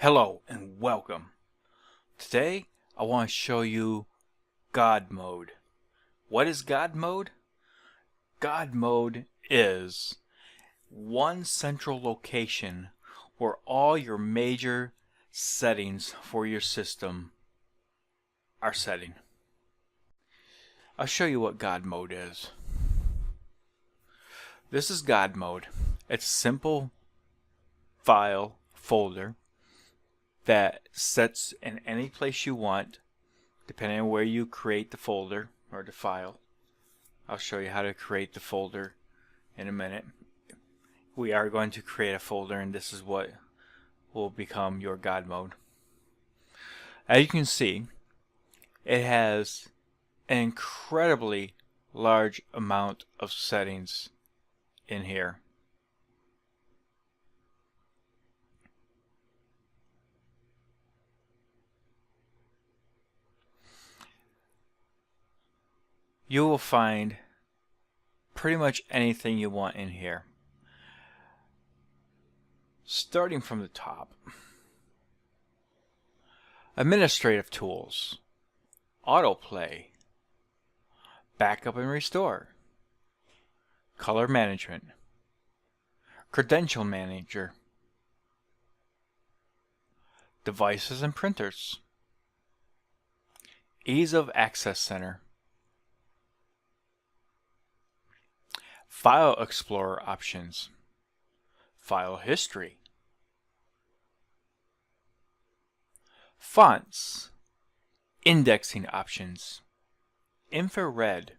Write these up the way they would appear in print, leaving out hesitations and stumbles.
Hello and welcome. Today I want to show you GodMode. What is GodMode? GodMode is one central location where all your major settings for your system are setting. I'll show you what GodMode is. This is GodMode. It's a simple file folder that sets in any place you want, depending on where you create the folder or the file. I'll show you how to create the folder in a minute. We are going to create a folder, and this is what will become your GodMode. As you can see, it has an incredibly large amount of settings in here. You will find pretty much anything you want in here. Starting from the top, administrative tools, autoplay, backup and restore, color management, credential manager, devices and printers, ease of access center, File Explorer options, file history, fonts, indexing options, infrared,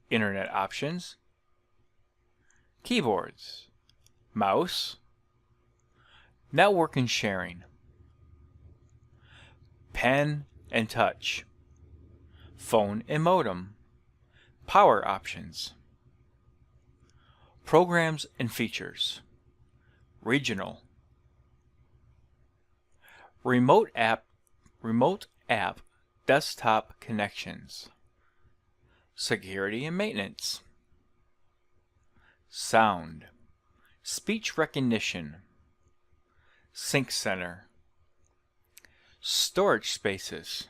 internet options, keyboards, mouse, network and sharing, pen and touch, phone and modem, power options, programs and features, regional, remote app desktop connections, security and maintenance, sound, speech recognition, sync center, storage spaces,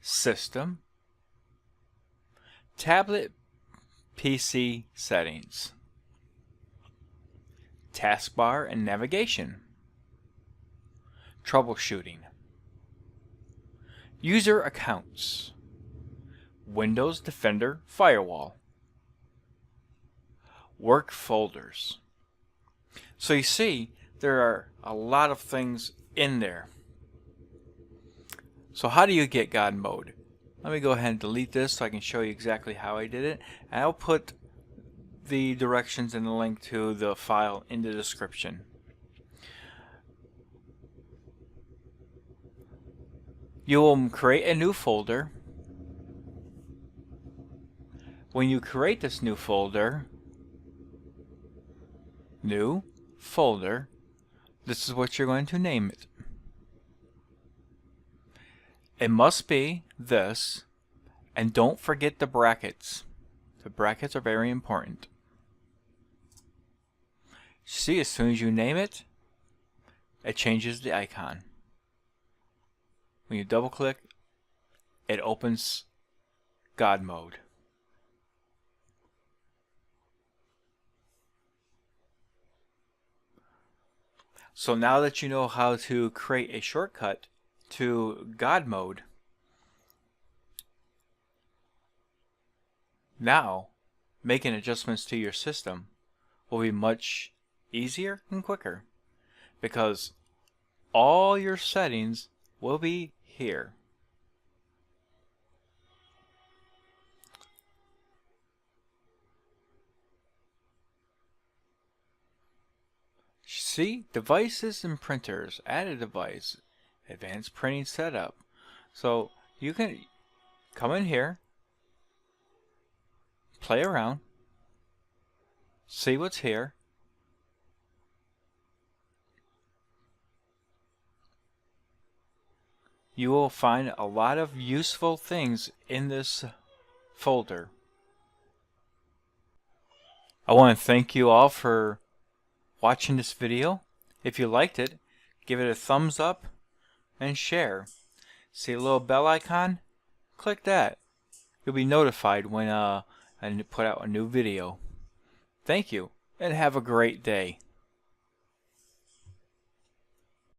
system, tablet PC settings, taskbar and navigation, troubleshooting, user accounts, Windows Defender Firewall, work folders. So you see, there are a lot of things in there. So how do you get GodMode? Let me go ahead and delete this so I can show you exactly how I did it. And I'll put the directions and the link to the file in the description. You will create a new folder. When you create this new folder, this is what you're going to name it. It must be this, and don't forget the brackets. The brackets are very important. See, as soon as you name it, it changes the icon. When you double click, it opens GodMode. So now that you know how to create a shortcut to GodMode, now making adjustments to your system will be much easier and quicker because all your settings will be here. See, devices and printers, add a device, advanced printing setup. So you can come in here, play around, see what's here. You will find a lot of useful things in this folder. I want to thank you all for watching this video. If you liked it, give it a thumbs up and share. See a little bell icon? Click that. You'll be notified when I put out a new video. Thank you, and have a great day.